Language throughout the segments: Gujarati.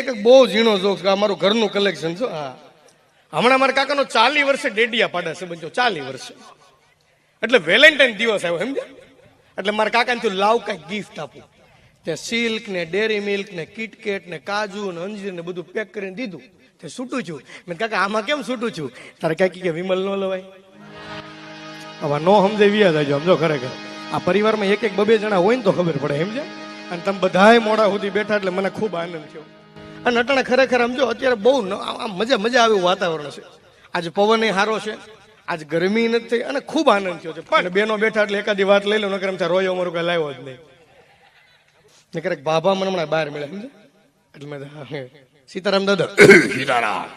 એક બહુ ઝીણો જોક છે, અમારું ઘરનું કલેક્શન છે. હા, હમણાં મારા કાકાનો 40 વર્ષે ડેડિયા પાડે છે, સમજો 40 વર્ષે. એટલે વેલેન્ટાઇન દિવસ આવ્યો સમજ્યા. એટલે મારા કાકાને થયું લાવ કઈ ગિફ્ટ આપું. તે સિલ્ક ને ડેરી મિલ્ક ને કિટકેટ ને કાજુ ને અંજીર ને બધું પેક કરીને દીધું. તે છૂટું છું. મેં કાકા આમાં કેમ છૂટું છું? તારે કાકી કે વિમલ નો લવાય. હવે નો સમજે વ્યા જાય સમજો. ખરેખર આ પરિવારમાં એક એક બબે જણા હોય ને તો ખબર પડે સમજે. અને તમે બધાય મોડા સુધી બેઠા એટલે મને ખૂબ આનંદ થયો. અને અટાણે ખરેખર સમજો અત્યારે બહુ મજા આવે એવું વાતાવરણ છે. આજે પવન સારો છે, આજ ગરમી નથી અને ખૂબ આનંદ થયો છે. પણ બેનો બેઠા એટલે એકાદી વાત લઈ લો, નકર એમ થાય રોયો મારું કઈ લાવ્યો જ નહીં. નકર બાબા મને હમણાં બહાર મળ્યા સમજે. એટલે મેં સીતારામ દાદા સીતારામ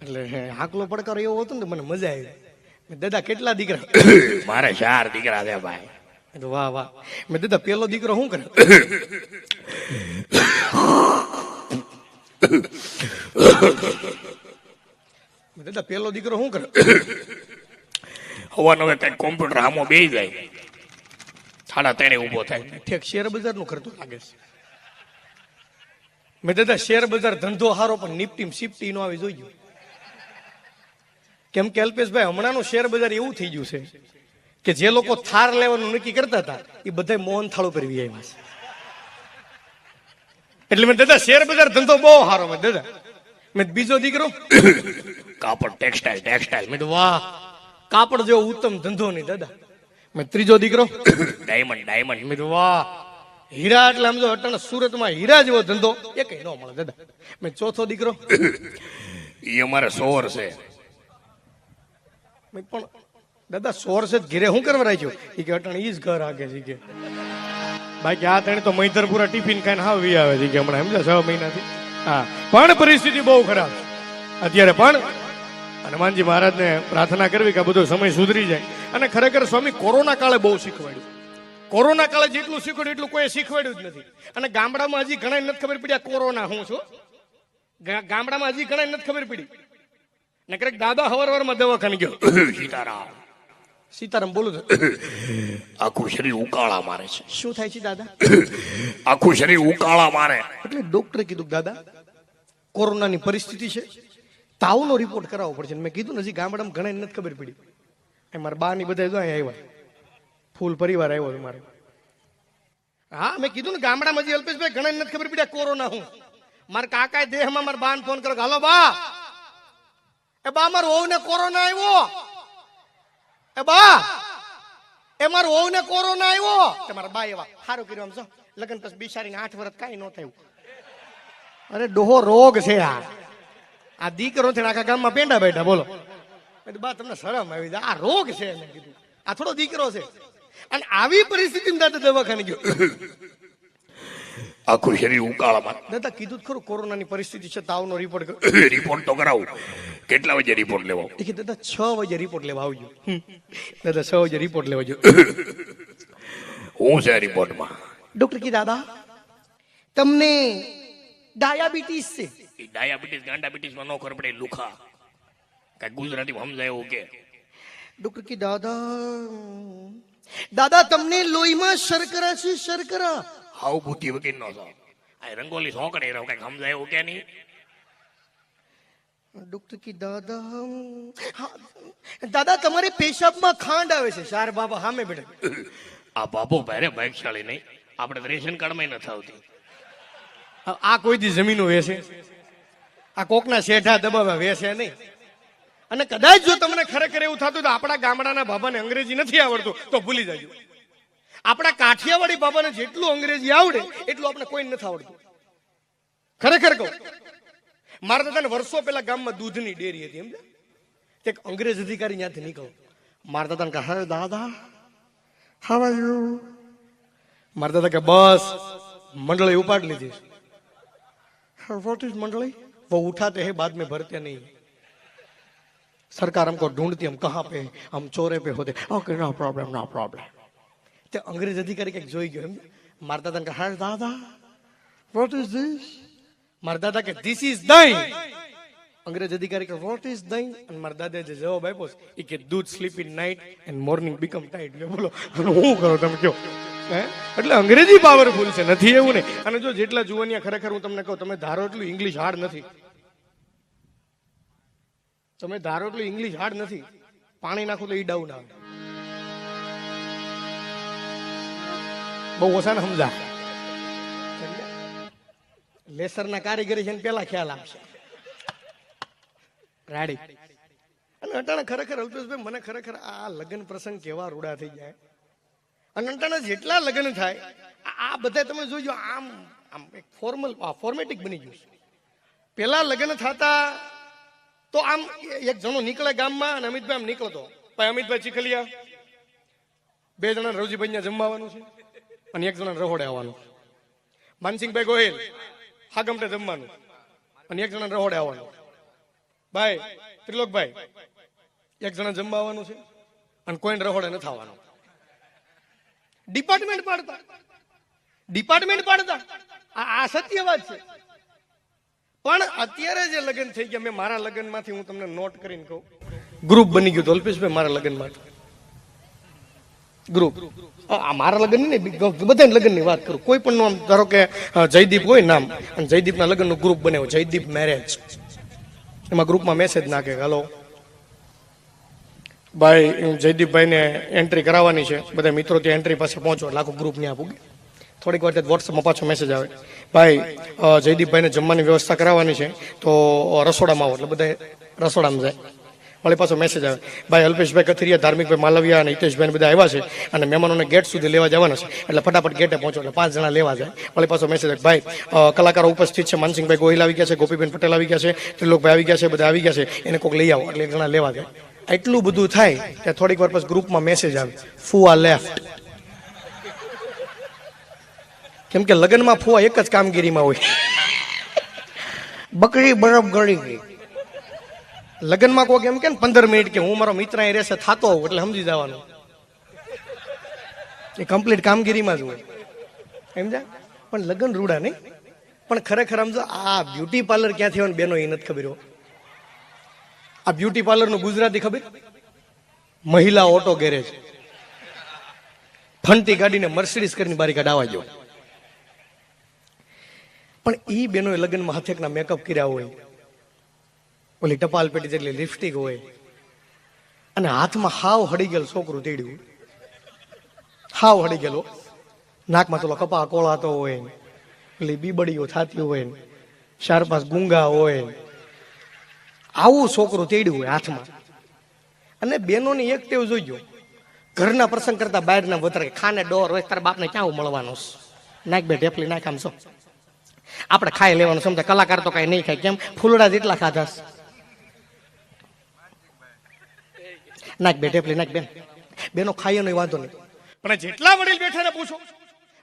એટલે હાકલો પડકારો એવો હતો ને મને મજા આવી. દાદા કેટલા દીકરા? મારે 4 દીકરા છે ભાઈ. વાહ વાહ. મેં દાદા પેલો દીકરો શું કરે? દાદા પેલો દીકરો શું કરે? હવાનો કઈ કોમ્પ્યુટર આમો બેસી જાય, 3:30 ઉભો થાય. ઠેક શેર બજાર નું કરતો લાગે છે. મેં દાદા શેર બજાર ધંધો હારો પણ નિફ્ટી સિફ્ટી નો આવી જોઈ. કેમ કે અલ્પેશભાઈ હમણાંનું શેર બજાર એવું થઈ ગયું છે કે જે લોકો થાર લેવાનું નક્કી કરતા હતા એ બધા મોહન થાળ ઉપર વી આવ્યા છે. એટલે મેં દાદા શેર બજાર ધંધો બહુ સારો. મેં દાદા મેં બીજો દીકરો કાપડ ટેક્સટાઇલ. મેં વાહ, કાપડ જેવો ઉત્તમ ધંધો નહીં દાદા. મેં ત્રીજો દીકરો ડાયમંડ. મેં વાહ, હીરા. એટલે આમ જો અટાણે સુરતમાં હીરા જેવો ધંધો એ કઈ ન મળે દાદા. મેં ચોથો દીકરો એ અમારે સોર છે. પણ દાદા સોર છે ઘેરે શું કરવા રાખ્યો? એ કે અટાણે ઈ જ ઘર આગે છે કે બાકી આ તણે તો મૈધરપુરા ટિફિન ખાઈને હાવ વી આવે છે કે હમણાં સમજ્યા 6 મહિનાથી. હા, પણ પરિસ્થિતિ બહુ ખરાબ અત્યારે. પણ હનુમાનજી મહારાજને પ્રાર્થના કરવી કે આ બધો સમય સુધરી જાય. અને ખરેખર સ્વામી કોરોના કાળે બહુ શીખવાડ્યું. કોરોના કાળે જેટલું શીખવાડ્યું એટલું કોઈ શીખવાડ્યું જ નથી. અને ગામડામાં હજી ઘણા નથી ખબર પડી આ કોરોના હું છું. ગામડામાં હજી ઘણા નથી ખબર પડી. નકર દાદા હવારમાં દવાખાને ગયો. સીતારામ બોલું આખું શરીર ઉકાળા મારે છે. શું થાય છે દાદા? આખું શરીર ઉકાળા મારે. એટલે ડોક્ટરે કીધું દાદા કોરોનાની પરિસ્થિતિ છે, તાવનો રિપોર્ટ કરાવવો પડશે. મેં કીધું હજી ગામડામાં ઘણા નથી ખબર પડી. મારા બા ની બધા આવ્યા, ફૂલ પરિવાર આવ્યો મારે. હા, મેં કીધું ને ગામડામાં હજી અલ્પેશભાઈ ઘણા નથી ખબર પડી કોરોના હું. મારા કાકા દેહમાં મારા બાને ફોન કર્યો, હાલો બા, એ બા મારો વહુ ને કોરોના આવ્યો. એ બા, એ મારો વહુ ને કોરોના આવ્યો. તમારા બા એવા સારું કર્યું આમ છો લગ્ન પછી બિચારીને 8 વર્ષ કઈ ન થયું. અરે ડોહો રોગ છે આ દીકરો છે આખા ગામમાં પેંડા બેઠા. બોલો બા તમને શરમ આવી જાય? આ રોગ છે. મેં કીધું આ થોડો દીકરો છે. અને આવી પરિસ્થિતિમાં દાદા દવાખાને ગયો. આખું શરીર ઉકાળામાં. દાદા કીધું જ ખરું કોરોનાની પરિસ્થિતિ છે, તાવનો રિપોર્ટ રિપોર્ટ તો કરાવું. કેટલા વાગે રિપોર્ટ લેવો? દાદા 6 વાગે રિપોર્ટ લેવા આવજો. દાદા 6 વાગે રિપોર્ટ લેવા જો. હું છે રિપોર્ટમાં? ડોક્ટર કી દાદા તમને ડાયાબિટીસ છે. એ ડાયાબિટીસ ગાંડાબિટીસ માં નો ખબર પડે. લુખા કઈ ગુજરાતીમાં સમજાય એવું કે? ડોક્ટર કી દાદા તમને લોહીમાં શર્કરા છે. શર્કરા હાવ બુદ્ધિ વગર નો છો. આ રંગોલી સોંકડે રહો કઈ સમજાય એવું કે નહીં? ડોક્ટર કી દાદા તમારે પેશાબમાં ખાંડ આવે છે. સાર બાબા સામે બેઠા. આ બાબો ભારે ભાગશાળી નહીં. આપણે રેશન કાર્ડમાં નથી આવતી. આ કોઈ દી જમીનો વેસે, આ કોકના શેઠા દબાવા વેસે નહીં. અને કદાચ જો તમને ખરેખર એવું થતું તો આપણા ગામડાના બાબાને અંગ્રેજી નથી આવડતું તો ભૂલી જાજો. આપણા કાઠિયાવાડી બાબાને જેટલું અંગ્રેજી આવડે એટલું આપણે કોઈ નથી આવડતું. ખરેખર કહું, મારા દાદાને વર્ષો પહેલા ગામમાં દૂધની ડેરી હતી. એમ એક અંગ્રેજ અધિકારી ત્યાંથી નીકળો. મારા દાદાને કહે, હે દાદા હાવ આર યુ? મારા દાદા કે બસ मंडली उपाड़ लीजिए. व्हाट इज मंडली? वो उठाते हैं बाद में भरते नहीं. सरकार हमको ढूंढती, हम कहाँ पे, हम चोरे पे होते. Okay no problem no problem. ते अंग्रेज अधिकारी के જોઈ ગયો. મારા દાદા કે હા દાદા व्हाट इज दिस? મારા દાદા કે ધીસ ઇઝ દહીં. અંગ્રેજ અધિકારી કે व्हाट इज દહીં? અને મારા દાદાએ જે જવાબ આપ્યો એ કે દૂધ slip in night and morning become tight. બોલો હું કરો તમે કયો? હે? એટલે અંગ્રેજી પાવરફુલ છે, નથી એવું નહીં. અને જો જેટલા જુવાનિયા ખરેખર હું તમને કહું, તમે ધારો એટલું ઇંગ્લિશ હાર્ડ નથી. તમે ધારો એટલું ઇંગ્લિશ હાર્ડ નથી. પાણી નાખો તો ઈ ડાઉન આવે. બહુ ઓછા ને સમજા. લેસરના કારીગરી છે ને પેલા ખ્યાલ આવશે. રાડી. અને અટાણે ખરેખર અલ્પેશભાઈ મને ખરેખર આ લગ્ન પ્રસંગ કેવા રૂડા થઈ જાય. અને અટાણે જેટલા લગ્ન થાય આ બધા તમે જોજો આમ આમ એક ફોર્મેટિક બની ગયું છે. પેલા લગ્ન થતા તો આમ એક જણો નીકળે ગામમાં અને અમિતભાઈ આમ નીકળતો, ભાઈ અમિતભાઈ ચીખલિયા, 2 જણા રવજીભાઈ ને જમવાનું છે અને 1 જણા રહોડે આવવાનું. માનસિંહભાઈ ગોહિલ હાગમટે જમવાનું અને 1 જણા રહોડે આવવાનું. ભાઈ ત્રિલોકભાઈ 1 જણા જમવા આવવાનું છે અને કોઈને રહોડે નથી આવવાનું. ડિપાર્ટમેન્ટ પાડતા આ સત્ય વાત છે. પણ અત્યારે જે લગ્ન થઈ ગયા, મેં મારા લગ્નમાંથી હું તમને નોટ કરીને કહું, ગ્રુપ બની ગયું. તો અલ્પેશભાઈ મારા લગ્નમાં ગ્રુપ, મારા લગ્ન નહીં, બધા લગ્નની વાત કરું. કોઈ પણ નામ ધારો કે જયદીપ હોય નામ, અને જયદીપના લગ્નનું ગ્રુપ બનાવ્યું, જયદીપ મેરેજ. એમાં ગ્રુપમાં મેસેજ નાખે, હલો ભાઈ જયદીપભાઈને એન્ટ્રી કરાવવાની છે, બધા મિત્રો ત્યાં એન્ટ્રી પાસે પહોંચો, એટલે આખું ગ્રુપ ત્યાં પૂગે. થોડીક વાર વોટ્સઅપમાં પાછો મેસેજ આવે, ભાઈ જયદીપભાઈને જમવાની વ્યવસ્થા કરાવવાની છે તો રસોડામાં આવો, એટલે બધા રસોડામાં જાય. વળી પાછો મેસેજ આવે, ભાઈ અલ્પેશભાઈ કથિરિયા, ધાર્મિકભાઈ માલવિયા અને હિતેશભાઈ બધા આવ્યા છે અને મહેમાનોને ગેટ સુધી લેવા જવાના છે, એટલે ફટાફટ ગેટે પહોંચો, એટલે 5 જણા લેવા જાય. વળી પાછો મેસેજ આવે, ભાઈ કલાકારો ઉપસ્થિત છે, માનસિંહભાઈ ગોહિલ આવી ગયા છે, ગોપીબેન પટેલ આવી ગયા છે, ત્રિલોકભાઈ આવી ગયા છે, બધા આવી ગયા છે, એને કોઈક લઈ આવો, એટલે 1 જણા લેવા જાય. એટલું બધું થાય ત્યાં થોડીક વાર પછી ગ્રુપમાં મેસેજ આવે, ફુવા લેફ્ટ. કેમ કે લગ્નમાં ફુવા એક જ કામગીરીમાં હોય, બકરી બરફ ગળી ગઈ. લગ્નમાં કોઈ એમ કે 15 મિનિટ કે હું મારો મિત્ર અહીં રહેશે થાતો હોઉં, એટલે સમજી જવાનું એ કમ્પ્લીટ કામગીરીમાં જ હોય. સમજ્યા? પણ લગ્ન રૂડા નહીં. પણ ખરેખર સમજો આ બ્યુટી પાર્લર ક્યાંથી હોય બેનો એ નથી ખબર. આ બ્યુટી પાર્લરનું ગુજરાતી ખબર? મહિલા ઓટો ગેરેજ. ફંટી ગાડીને મર્સિડીઝ કરીને બારી કાઢવા જો. પણ ઈ બેનોએ લગ્નમાં હાથેકના મેકઅપ કર્યા હોય, ઓલી ટપાલ પેટી જેટલી લિપસ્ટિક હોય, અને હાથમાં હાવ હડી ગયેલ છોકરું તેડ્યું, હાવ હડી ગયેલો, નાકમાં તો કપા કોળાતો હોય, ઓલી બીબડીઓ થાતી હોય, 4-5 ગુંગા હોય, આવું છોકરું તેડ્યું હોય હાથમાં. અને બેનોની એક ટેવ જોઈજો, ઘરના પ્રસંગ કરતા બહારના વધારે ખાને ડોર હોય, તારા બાપને ક્યાં મળવાનો? નાખ બે ઢેપલી નાખ આમ છો, આપણે ખાઈ લેવાનું. સમજા કલાકાર તો કઈ નહીં ખાય, કેમ? ફૂલડા જેટલા ખાધા. નાખ બે ઢેપલી નાખ. બેનો ખાઈ એનો વાંધો નહીં, પણ જેટલા વડીલ બેઠા ને પૂછો,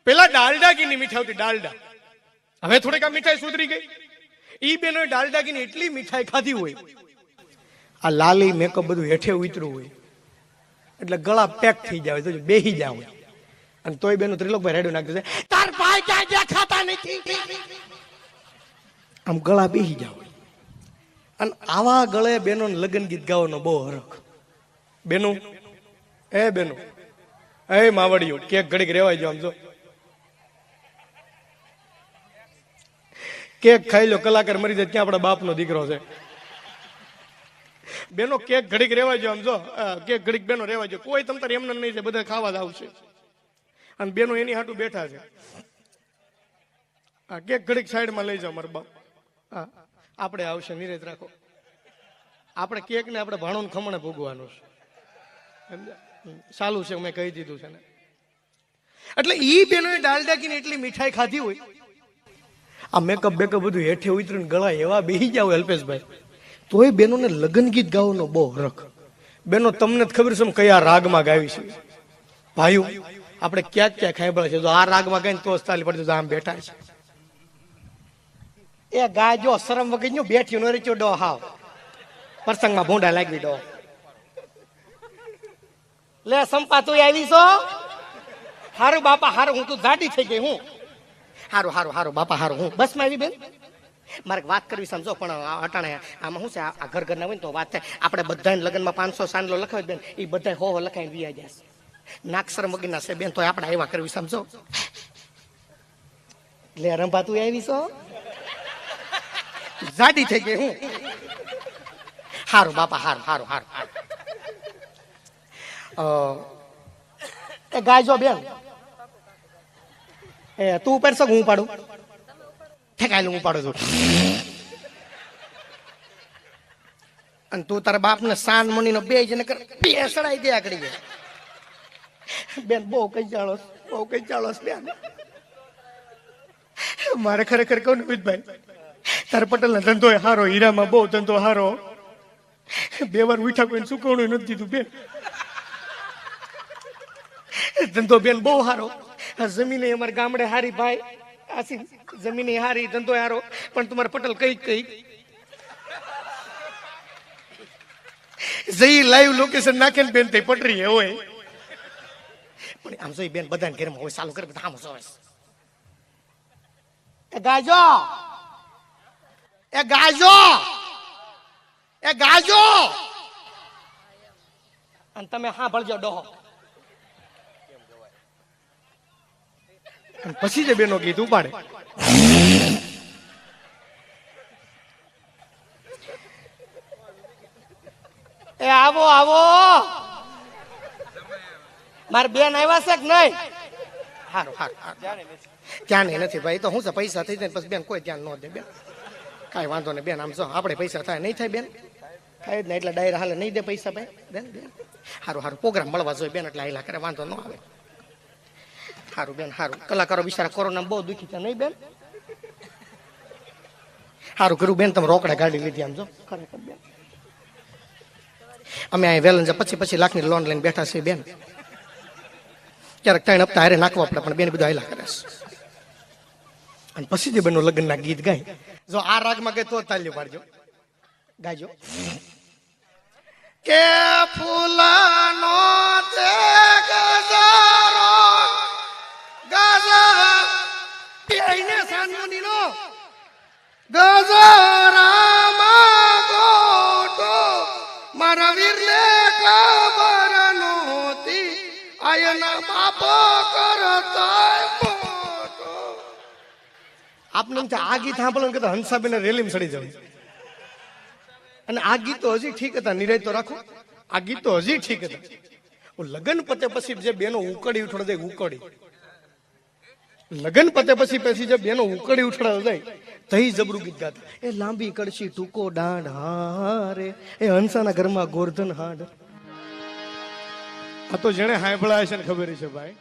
પેલા ડાલડા ઘીની મીઠાઈ હતી, ડાલડા. હવે થોડીક આ મીઠાઈ સુધરી ગઈ. ઈ બેનો ડાલડા ઘીની એટલી મીઠાઈ ખાધી હોય, આ લાલી મેકઅપ બધું હેઠે ઉતર્યું હોય, એટલે ગળા પેક થઈ જાય, તો બેહી જાય હોય. અને તોય બેનો ત્રિલોકભાઈ રેડિયો નાખી દે, તાર ભાઈ ક્યાં દેખાતા નથી, આમ ગળા બેહી જાય હોય. અને આવા ગળે બેનો લગ્ન ગીત ગાવાનો બહુ હરખ. બેનું એ બેનું એ માવડીઓ કેક ઘડીક રેવાય જો, આમ જો કેક ખાઈ લો, કલાકાર મરી જાય ક્યાં આપણા બાપનો દીકરો છે. બેનો કેક ઘડીક રેવાય જો, આમ જો કેક ઘડીક બેનો રેવાય જો, કોઈ તમ તારે એમને નહીં છે, બધા ખાવા જ આવશે. અને બેનો એની હાટું બેઠા છે. આ કેક ઘડીક સાઈડમાં લઈ જાઓ મારા બાપ, હા આપણે આવશે, નિરેત રાખો. આપણે કેક ને આપણે ભાણો ને ખમણે ભોગવાનું છે, ચાલુ છે, મેં કહી દીધું છે ને. એટલે ઈ બેનોએ ડાલડા કીને એટલી મીઠાઈ ખાધી હોય, આ મેકઅપ બેકઅપ બધું હેઠે ઉતરીને ગળા એવા બેહી જાવ અલ્પેશભાઈ, તોય બેનોને લગ્ન ગીત ગાવાનો બહુ હરખ. બેનો તમને જ ખબર છે કયા રાગમાં ગાવી છે. ભાઈઓ આપણે ક્યાંક ક્યાંક સાંભળે છે, જો આ રાગમાં ગાઈને તો તાલી પડતી, આમ બેઠા છે એ ગાજો શરમ વગર બેઠી નો રેચો ડો, હાવ પ્રસંગમાં ભૂંડા લાગવી ડો. લે સંપા તું આવી છો? હારું બાપા હારું, હું તું જાડી થઈ ગઈ. હું હારું હારું હારું બાપા હારું, હું બસ માં આવી. બેન મારે વાત કરવી સમજો, પણ અટાણે આમાં શું છે, આ ઘર ઘરના હોય ને તો વાત થાય. આપણે બધાને લગ્નમાં 500 સાંડલો લખાવે બેન, એ બધા હો લખાઈને વી જશે. નાક્ષર મગીના છે બેન, તો આપણે આવ્યા કરવી સમજો. લે રંભા તું આવી છો, જાડી થઈ ગઈ હું. હારું બાપા, હારું હારું હારું. એ ગાયજો બેન, એ તું ઉપાડશો કે હું ઉપાડું? ઠેકાયેલું ઉપાડું છું. અને તું તારા બાપ ને સાન મની નો બે જને બે સડાઈ દે આકડી ગયા. બેન બહુ કઈ ચાલો, બહુ કઈ ચાલો બેન. મારે ખરેખર કહું ને ભાઈ, તાર પટેલ ના ધંધો હારો, હીરામાં બહુ ધંધો હારો. 2 વાર ઉઠા કોઈને સુકવણું નથી દીધું બેન. ધંધો બેન બહુ હારો. જમીને અમારે ગામડે હારી ભાઈ, આસી જમીને હારી, ધંધો હારો. પણ તમારા પટેલ કઈ જઈ લાઈવ લોકેશન નાખે ને બેન તે પટરી હોય. પણ આમ જોઈ બેન બધાને ઘરમાં હોય, ચાલુ કરે બધા આમ જોવે. એ ગાજો, એ ગાજો, એ ગાજો. અને તમે હા ભળજો ડોહો. પછી જે બેનો ગીત ઉપાડે. એ આવો આવો, મારે બેન આવ્યા છે કે નહીં? હારું હારું, ધ્યાન નથી ભાઈ. તો હું છે પૈસા થઈ જાય પછી બેન કોઈ ધ્યાન ન દે બેન. કાંઈ વાંધો નહીં બેન. આમ જો આપણે પૈસા થાય નહીં થાય બેન, થાય જ ને એટલે ડાયરા હાલે નહીં દે પૈસા ભાઈ બેન. બેન હારું હારું, પ્રોગ્રામ મળવા જોઈએ બેન, એટલે હાઈલા કરે, વાંધો ન આવે. હારું બેન હારું. કલાકારો બિચારા કોરોના બહુ દુખી છે નહીં બેન? હારું કર્યું બેન તમે રોકડા ગાડી લીધી. આમ જો ખરેખર બેન અમે અહીં વેલન 25 લાખની લોન લઈને બેઠા છીએ બેન. ક્યારેક 3 હપ્તા હારે નાખવા પડે, પણ બેન બધું હાઈલા કરે છે. અને પછી જે બેનો લગ્નના ગીત ગાય, જો આ રાગમાં ગઈ તો તાલ્યો પાડજો, ગાજો. કે ફૂલનો છે ગજારો, ગજા પીને સાનમુનીનો ગજરામાં ગોટો, મારા વીરને ખબર નહોતી આયના બાપ કરતા મોટો. આપને એમ થાય આ ગીત સાંભળો કે હંસાબેન રેલીમાં સડી જવું. અને આ ગીતો હજી ઠીક હતા, નિરાય તો રાખો. આ ગીતો હજી ઠીક હતા. લગ્ન પતે પછી જે બેનો ઉકળી ઉઠાડ જાય, ઉકળી લગ્ન પતે પછી જે બેનો ઉકળી ઉઠાડ જાય તઈ જબરું ગીત ગાતા. એ લાંબી કડશી ટૂંકો દાંડ હારે, એ હંસાના ઘરમાં ગોરધન હાડ. આ તો જેને હાંભળાય છે ને ખબર છે ભાઈ.